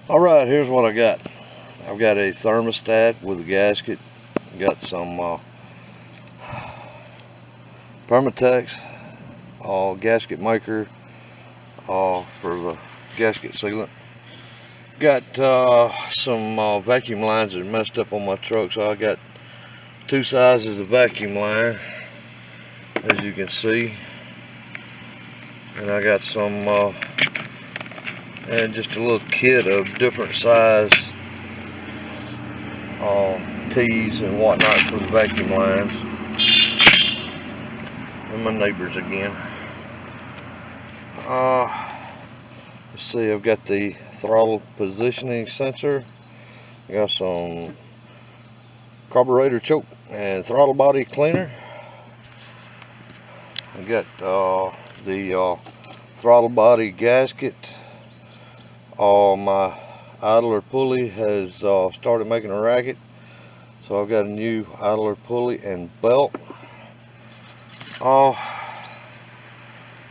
All right, here's what I got. I've got a thermostat with a gasket. Got some Permatex gasket maker for the gasket sealant. Got some vacuum lines that are messed up on my truck, so I got two sizes of vacuum line, as you can see, and I got some and just a little kit of different size tees and whatnot for the vacuum lines. And my neighbors again. Let's see, I've got the throttle positioning sensor. Got some carburetor choke and throttle body cleaner. I got the throttle body gasket. My idler pulley has started making a racket, so I've got a new idler pulley and belt. And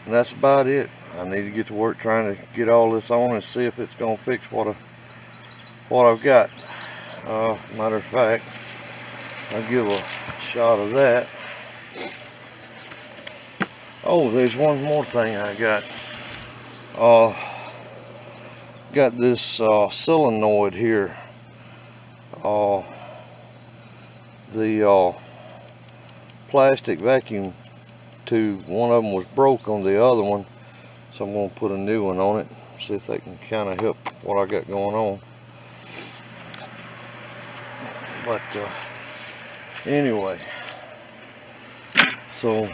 that's about it. I need to get to work trying to get all this on and see if it's gonna fix what I've got. Matter of fact, I'll give a shot of that. Oh, there's one more thing I got. Got this solenoid here. The plastic vacuum tube, one of them was broke on the other one, so I'm going to put a new one on it, see if they can kind of help what I got going on. But anyway, so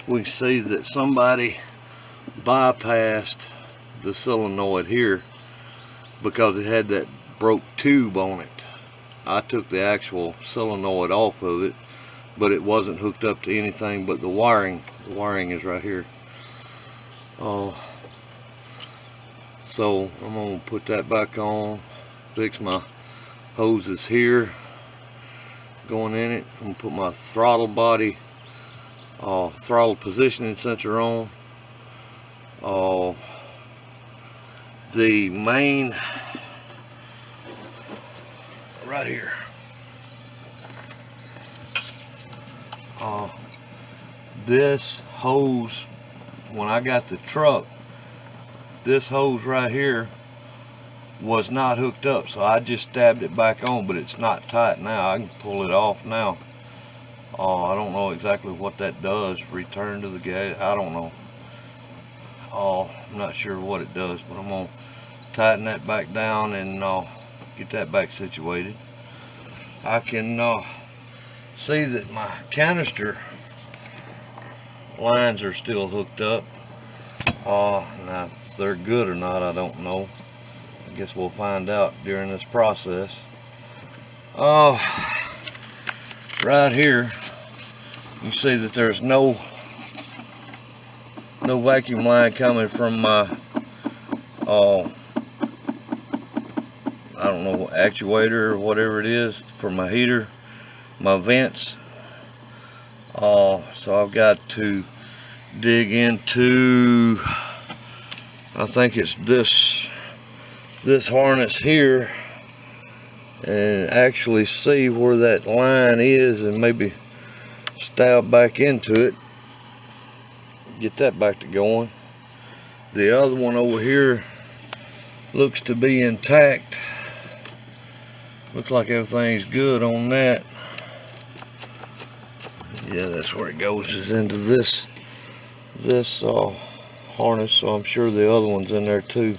we see that somebody bypassed the solenoid here because it had that broke tube on it. I took the actual solenoid off of it, but it wasn't hooked up to anything but the wiring. The wiring is right here. So I'm gonna put that back on, fix my hoses here going in it. I'm gonna put my throttle body throttle positioning sensor on. The main right here. This hose, when I got the truck, this hose right here was not hooked up, so I just stabbed it back on, but it's not tight now. I can pull it off now. I don't know exactly what that does. Return to the gas, I don't know. I'm not sure what it does, but I'm gonna tighten that back down and get that back situated. I can see that my canister lines are still hooked up. Now if they're good or not, I don't know. I guess we'll find out during this process. Right here you see that there's no vacuum line coming from my I don't know, actuator or whatever it is for my heater, my vents. So I've got to dig into, I think it's this harness here, and actually see where that line is and maybe stab back into it, get that back to going. The other one over here looks to be intact. Looks like everything's good on that. Yeah, that's where it goes, is into this harness, so I'm sure the other one's in there too.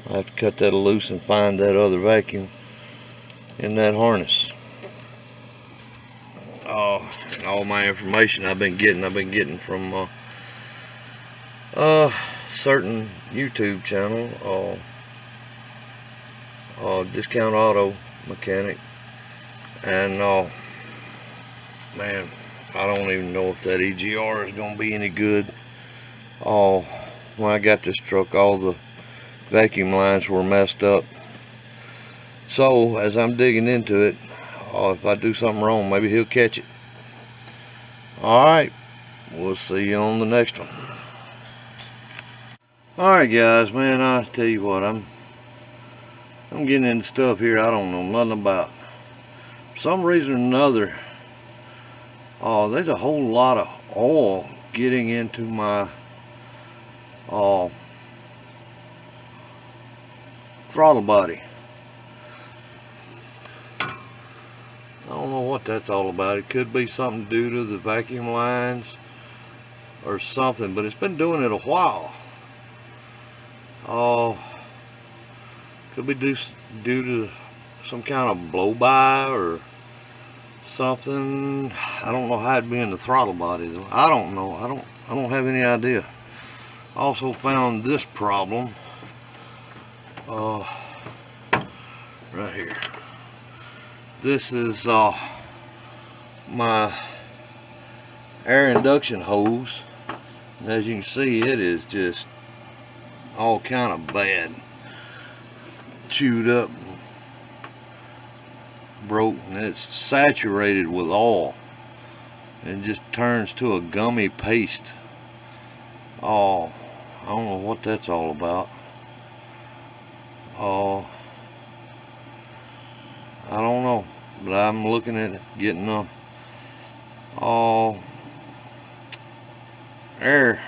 I have to cut that loose and find that other vacuum in that harness. And all my information I've been getting from certain YouTube channel, Discount Auto Mechanic, and man, I don't even know if that EGR is gonna be any good. When I got this truck, all the vacuum lines were messed up, so as I'm digging into it, if I do something wrong, maybe he'll catch it. Alright, we'll see you on the next one. Alright guys, man, I tell you what, I'm I'm getting into stuff here I don't know nothing about. For some reason or another, there's a whole lot of oil getting into my throttle body. I don't know what that's all about. It could be something due to the vacuum lines or something, but it's been doing it a while. Could be due to some kind of blow-by or something. I don't know how it'd be in the throttle body though. I don't know. I don't have any idea. Also found this problem right here. This is my air induction hose, and as you can see, it is just all kind of bad, chewed up, and broke, and it's saturated with oil and just turns to a gummy paste. I don't know what that's all about. I don't know, but I'm looking at getting a air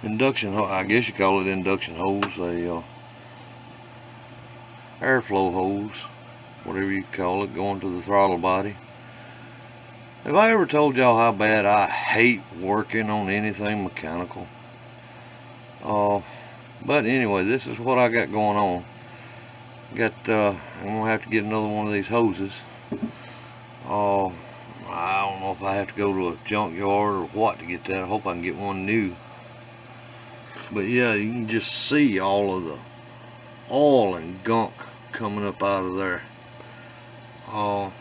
induction hose. I guess you call it induction hose, a airflow hose, whatever you call it, going to the throttle body. Have I ever told y'all how bad I hate working on anything mechanical? But anyway, this is what I got going on. I'm gonna have to get another one of these hoses. I don't know if I have to go to a junkyard or what to get that. I hope I can get one new. But yeah, you can just see all of the oil and gunk coming up out of there. I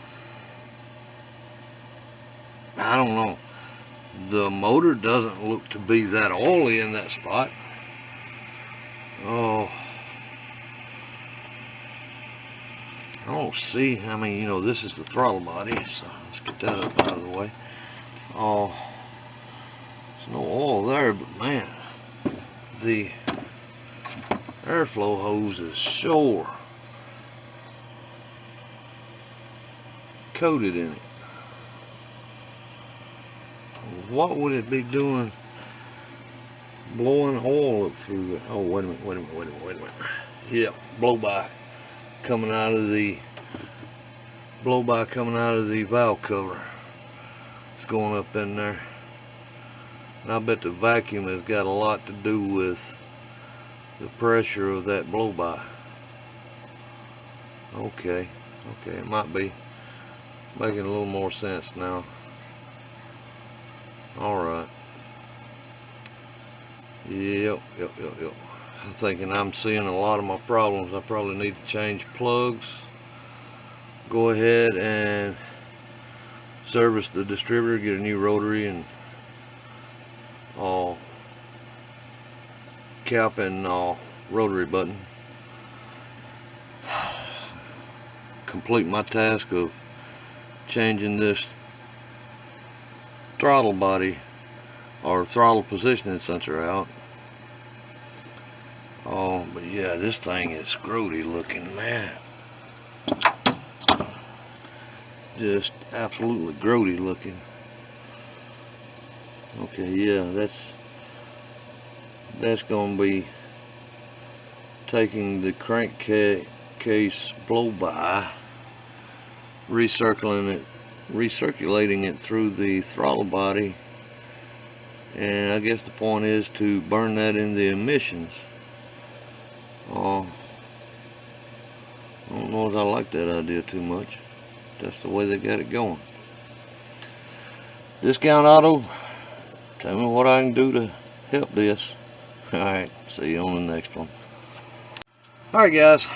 don't know. The motor doesn't look to be that oily in that spot. I don't see. I mean, you know, this is the throttle body, so let's get that up out of the way. There's no oil there, but man, the airflow hose is sure coated in it. What would it be doing blowing oil up through it? Oh, wait a minute. Yep, blow-by coming out of the valve cover. It's going up in there. And I bet the vacuum has got a lot to do with the pressure of that blow-by. Okay, it might be making a little more sense now. Alright. Yep. I'm thinking I'm seeing a lot of my problems. I probably need to change plugs. Go ahead and service the distributor, get a new rotary and cap and rotary button. Complete my task of changing this throttle body or throttle positioning sensor out. But yeah, this thing is grody looking, man. Just absolutely grody looking. Okay, yeah, that's gonna be taking the crankcase blow-by, recirculating it through the throttle body, and I guess the point is to burn that in the emissions. I don't know if I like that idea too much. That's the way they got it going. Discount Auto, tell me what I can do to help this. Alright, see you on the next one. Alright guys,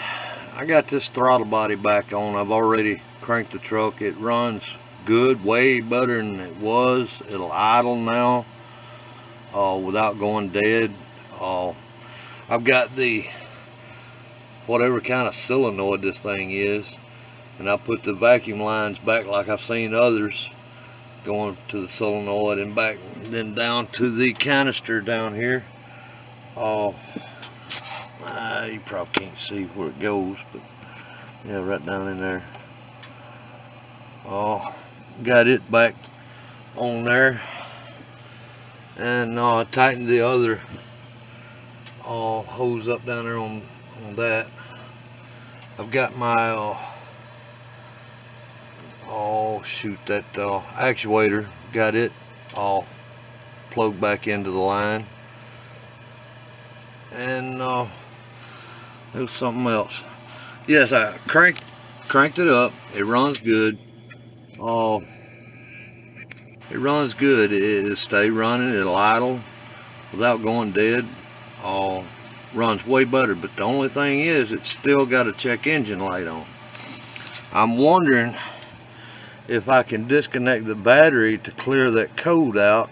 I got this throttle body back on. I've already cranked the truck. It runs good, way better than it was. It'll idle now without going dead. I've got the whatever kind of solenoid this thing is, and I put the vacuum lines back like I've seen others, going to the solenoid and back, and then down to the canister down here. You probably can't see where it goes, but yeah, right down in there. Oh, got it back on there, and tightened the other hose up down there on that. I've got my that actuator, got it all plugged back into the line, and it was something else. Yes, I cranked it up. It runs good. It runs good. It'll stay running. It'll idle without going dead. Runs way better. But the only thing is, it's still got a check engine light on. I'm wondering if I can disconnect the battery to clear that code out,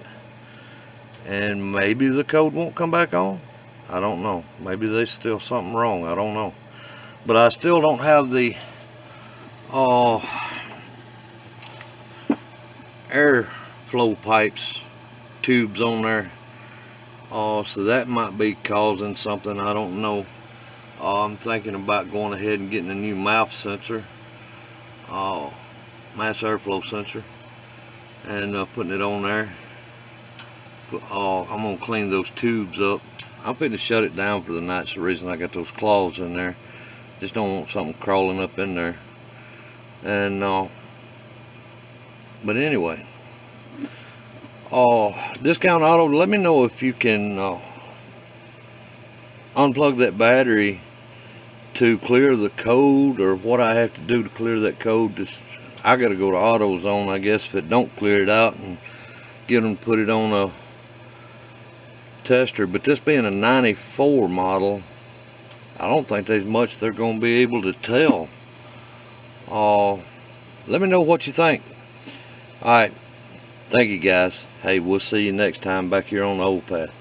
and maybe the code won't come back on. I don't know. Maybe there's still something wrong. I don't know. But I still don't have the airflow pipes tubes on there. So that might be causing something. I don't know. I'm thinking about going ahead and getting a new mouth sensor, mass airflow sensor, and putting it on there. I'm gonna clean those tubes up. I'm finna shut it down for the night. That's the reason I got those claws in there. Just don't want something crawling up in there. And but anyway, Discount Auto, let me know if you can unplug that battery to clear the code, or what I have to do to clear that code. I gotta go to AutoZone, I guess, if it don't clear it out, and get them to put it on a tester. But this being a 94 model, I don't think there's much they're gonna be able to tell. Let me know what you think. Alright, thank you guys. Hey, we'll see you next time back here on the old path.